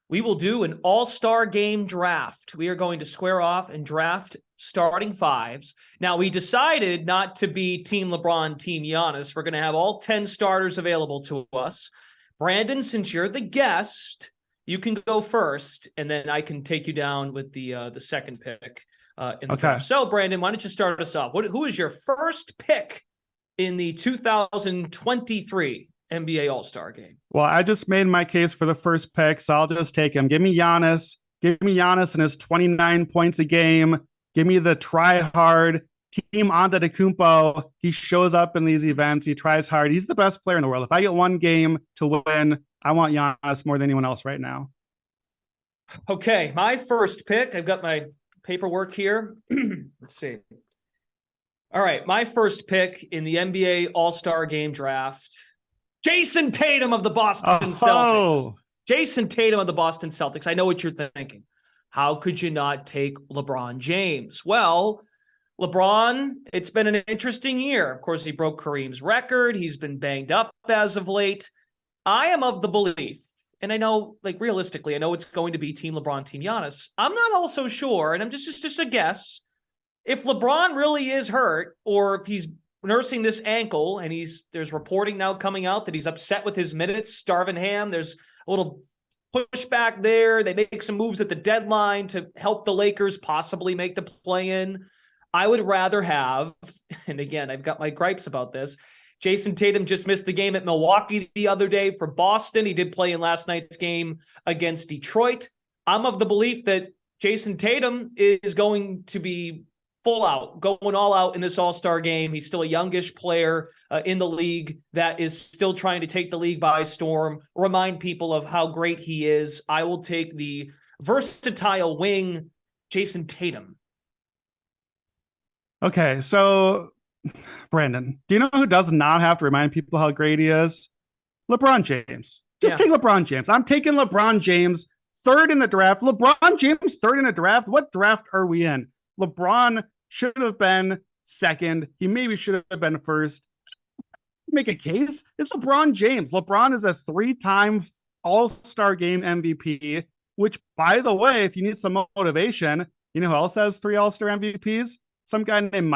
We will do an all-star game draft. We are going to square off and draft starting fives. Now, we decided not to be Team LeBron, Team Giannis. We're going to have all 10 starters available to us. Brandon, since you're the guest, you can go first, and then I can take you down with the second pick in the draft. So, Brandon, why don't you start us off? Who is your first pick in the 2023 NBA All-Star Game? Well, I just made my case for the first pick, so I'll just take him. Give me Giannis. Give me Giannis and his 29 points a game. Give me the try-hard Team Antetokounmpo. He shows up in these events. He tries hard. He's the best player in the world. If I get one game to win, I want Giannis more than anyone else right now. Okay, my first pick. I've got my paperwork here. Let's see. All right, my first pick in the NBA All-Star Game draft. Jason Tatum of the Boston Celtics. Jason Tatum of the Boston Celtics. I know what you're thinking. How could you not take LeBron James? Well, LeBron, it's been an interesting year. Of course, he broke Kareem's record. He's been banged up as of late. I am of the belief, and I know, like, realistically, I know it's going to be Team LeBron, Team Giannis. I'm not also sure, and I'm just a guess, if LeBron really is hurt, or if he's nursing this ankle, and there's reporting now coming out that he's upset with his minutes, starving ham. There's a little pushback there. They make some moves at the deadline to help the Lakers possibly make the play-in. I would rather have, and again, I've got my gripes about this, Jason Tatum just missed the game at Milwaukee the other day for Boston. He did play in last night's game against Detroit. I'm of the belief that Jason Tatum is going to be full out, going all out in this All-Star game. He's still a youngish player in the league that is still trying to take the league by storm, remind people of how great he is. I will take the versatile wing, Jason Tatum. Okay, so Brandon, do you know who does not have to remind people how great he is? LeBron James. Just take LeBron James. I'm taking LeBron James third in the draft. LeBron James third in the draft. What draft are we in? LeBron should have been second. He maybe should have been first. Make a case. It's LeBron James. LeBron is a 3-time All-Star Game MVP, which, by the way, if you need some motivation, you know who else has 3 All-Star MVPs? Some guy named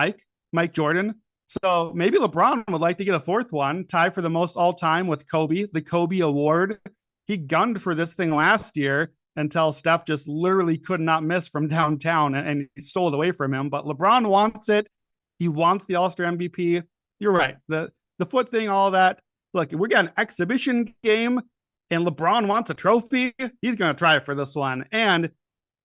Mike Jordan. So maybe LeBron would like to get a 4th one, tie for the most all-time with Kobe, the Kobe Award. He gunned for this thing last year until Steph just literally could not miss from downtown and he stole it away from him. But LeBron wants it. He wants the All-Star MVP. You're right. The foot thing, all that. Look, we got an exhibition game and LeBron wants a trophy. He's going to try it for this one. And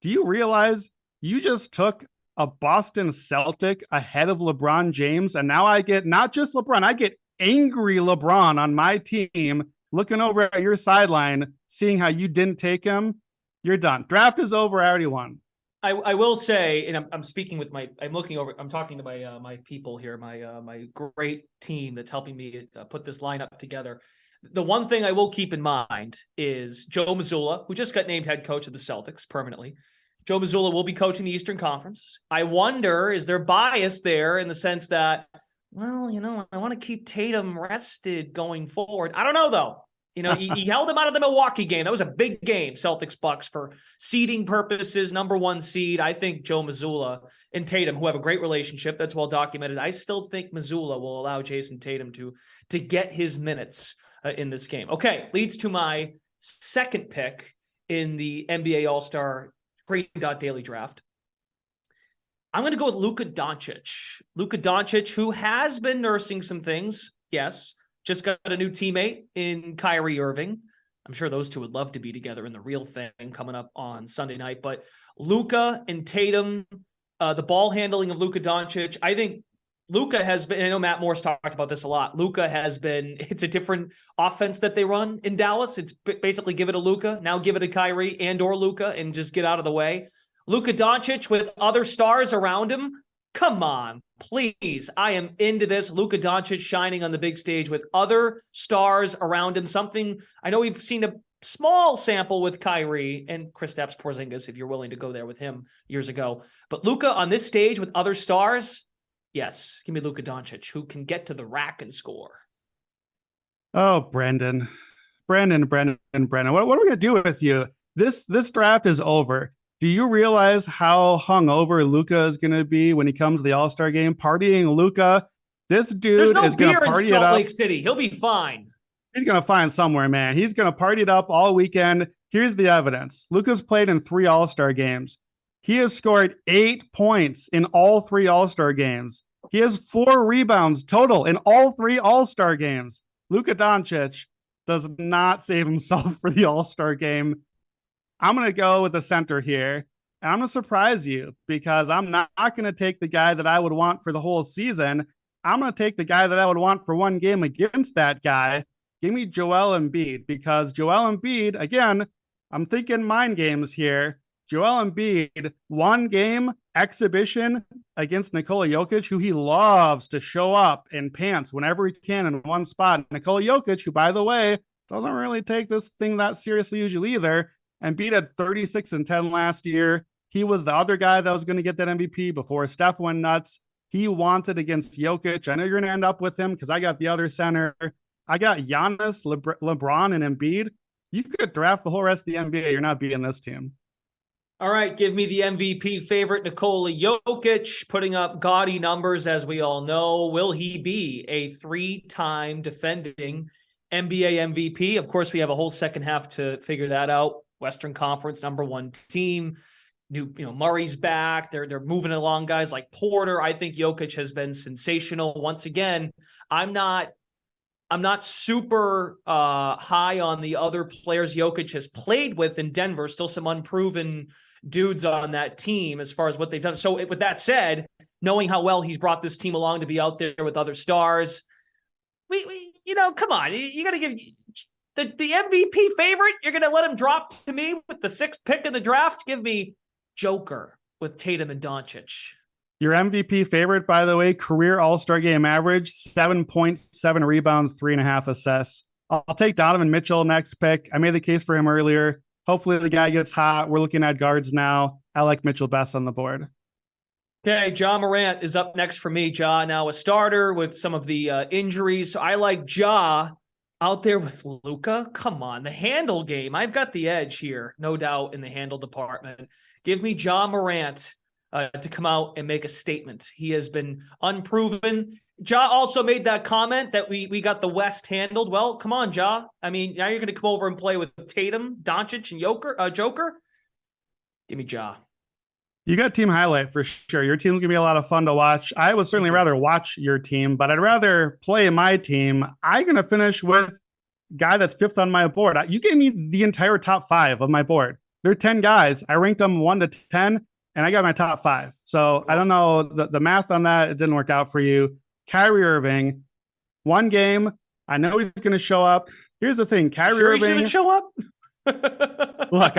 do you realize you just took a Boston Celtic ahead of LeBron James? And now I get not just LeBron, I get angry LeBron on my team looking over at your sideline, seeing how you didn't take him. You're done. Draft is over. I already won. I will say, and I'm speaking with I'm talking to my people here, my great team that's helping me put this lineup together. The one thing I will keep in mind is Joe Mazzulla, who just got named head coach of the Celtics permanently. Joe Mazzulla will be coaching the Eastern Conference. I wonder, is there bias there in the sense that, well, I want to keep Tatum rested going forward. I don't know, though. He held him out of the Milwaukee game. That was a big game, Celtics-Bucks, for seeding purposes, number 1 seed. I think Joe Mazzulla and Tatum, who have a great relationship, that's well documented. I still think Mazzulla will allow Jason Tatum to get his minutes in this game. Okay, leads to my second pick in the NBA All-Star Green Dot Daily Draft. I'm going to go with Luka Doncic. Luka Doncic, who has been nursing some things, yes, just got a new teammate in Kyrie Irving. I'm sure those two would love to be together in the real thing coming up on Sunday night. But Luka and Tatum, the ball handling of Luka Doncic, I think Luka has been, I know Matt Morris talked about this a lot. Luka has been, it's a different offense that they run in Dallas. It's basically give it to Luka, now give it to Kyrie and or Luka and just get out of the way. Luka Doncic with other stars around him. Come on, please. I am into this. Luka Doncic shining on the big stage with other stars around him. Something I know we've seen a small sample with Kyrie and Kristaps Porzingis, if you're willing to go there with him years ago. But Luka on this stage with other stars, yes, give me Luka Doncic, who can get to the rack and score. Oh, Brandon. What are we going to do with you? This draft is over. Do you realize how hungover Luka is going to be when he comes to the All-Star game? Partying Luka. This There's dude no is going beer to in party it Salt up. Lake City. He'll be fine. He's going to find somewhere, man. He's going to party it up all weekend. Here's the evidence. Luka's played in 3 All-Star games. He has scored 8 points in all 3 All-Star games. He has 4 rebounds total in all 3 All-Star games. Luka Doncic does not save himself for the All-Star game. I'm going to go with the center here. And I'm going to surprise you because I'm not going to take the guy that I would want for the whole season. I'm going to take the guy that I would want for one game against that guy. Give me Joel Embiid, because Joel Embiid, again, I'm thinking mind games here. Joel Embiid, 1 game exhibition against Nikola Jokic, who he loves to show up in pants whenever he can in one spot. Nikola Jokic, who, by the way, doesn't really take this thing that seriously usually either. Embiid had 36 and 10 last year. He was the other guy that was going to get that MVP before Steph went nuts. He wanted against Jokic. I know you're going to end up with him because I got the other center. I got Giannis, LeBron, and Embiid. You could draft the whole rest of the NBA. You're not beating this team. All right, give me the MVP favorite, Nikola Jokic, putting up gaudy numbers, as we all know. Will he be a 3-time defending NBA MVP? Of course, we have a whole second half to figure that out. Western Conference #1 team. Murray's back. They're moving along guys like Porter. I think Jokic has been sensational. Once again, I'm not super high on the other players Jokic has played with in Denver. Still some unproven dudes on that team as far as what they've done. So with that said, knowing how well he's brought this team along to be out there with other stars, we come on, you got to give the MVP favorite. You're going to let him drop to me with the 6th pick in the draft. Give me Joker with Tatum and Doncic. Your MVP favorite, by the way, career All-Star game average, 7.7 rebounds, 3.5 assists. I'll take Donovan Mitchell next pick. I made the case for him earlier. Hopefully the guy gets hot. We're looking at guards now. I like Mitchell best on the board. Okay, Ja Morant is up next for me. Ja now a starter with some of the injuries. So I like Ja out there with Luka. Come on, the handle game. I've got the edge here, no doubt, in the handle department. Give me Ja Morant to come out and make a statement. He has been unproven. Ja also made that comment that we got the West handled. Well, come on, Ja. I mean, now you're going to come over and play with Tatum, Doncic, and Joker. Give me Ja. You got team highlight for sure. Your team's going to be a lot of fun to watch. I would certainly rather watch your team, but I'd rather play my team. I'm going to finish with guy that's 5th on my board. You gave me the entire top 5 of my board. There are 10 guys. I ranked them 1 to 10, and I got my top 5. So I don't know the math on that. It didn't work out for you. Kyrie Irving, 1 game. I know he's going to show up. Here's the thing. Kyrie Irving shouldn't show up. Look,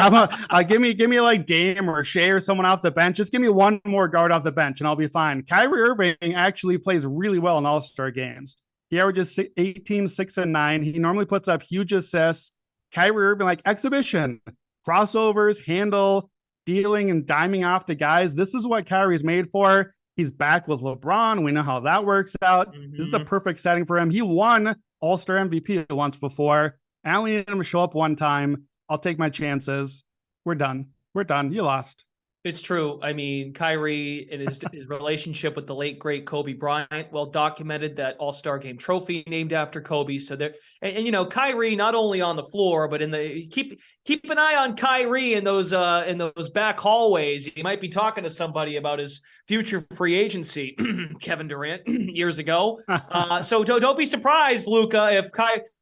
give me like Dame or Shea or someone off the bench. Just give me 1 more guard off the bench and I'll be fine. Kyrie Irving actually plays really well in All-Star games. He averages 18, 6, and 9. He normally puts up huge assists. Kyrie Irving, like exhibition, crossovers, handle, dealing and diming off to guys. This is what Kyrie's made for. He's back with LeBron. We know how that works out. This is the perfect setting for him. He won All-Star MVP once before. I only need him to show up 1 time. I'll take my chances. We're done. You lost. It's true. I mean, Kyrie and his relationship with the late, great Kobe Bryant, well documented, that All-Star Game trophy named after Kobe. So there, and Kyrie, not only on the floor, but in the keep an eye on Kyrie in those back hallways. He might be talking to somebody about his future free agency, Kevin Durant years ago. So don't be surprised, Luka, if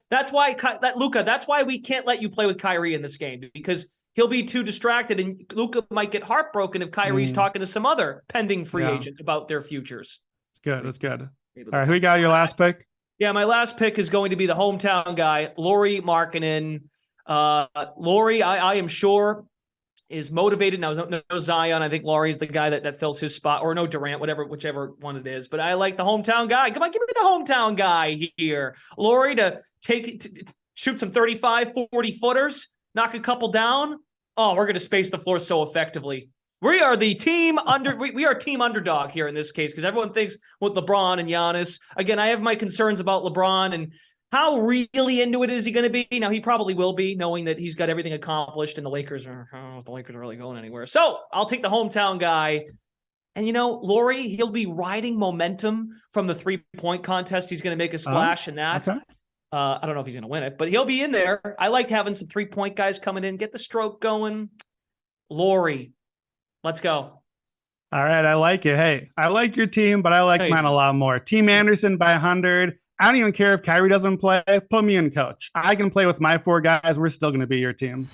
that's why we can't let you play with Kyrie in this game, because he'll be too distracted, and Luka might get heartbroken if Kyrie's talking to some other pending free agent about their futures. It's good. It's good. All right, who you got your last pick? Yeah, my last pick is going to be the hometown guy, Lauri Markkanen. Lauri, I am sure, is motivated. Now, no Zion. I think Lauri's the guy that fills his spot, or no Durant, whichever one it is. But I like the hometown guy. Come on, give me the hometown guy here. Lauri to shoot some 35, 40 footers, knock a couple down. Oh, we're going to space the floor so effectively. We are the team we are team underdog here in this case, because everyone thinks with LeBron and Giannis. Again, I have my concerns about LeBron and How really into it is he going to be? Now, he probably will be, knowing that he's got everything accomplished and the Lakers are really going anywhere. So I'll take the hometown guy. And, Laurie, he'll be riding momentum from the 3-point contest. He's going to make a splash in that. Okay. I don't know if he's going to win it, but he'll be in there. I like having some 3-point guys coming in, get the stroke going. Laurie, let's go. All right. I like it. Hey, I like your team, but I like mine a lot more. Team Anderson by 100. I don't even care if Kyrie doesn't play. Put me in, coach. I can play with my 4 guys. We're still going to be your team.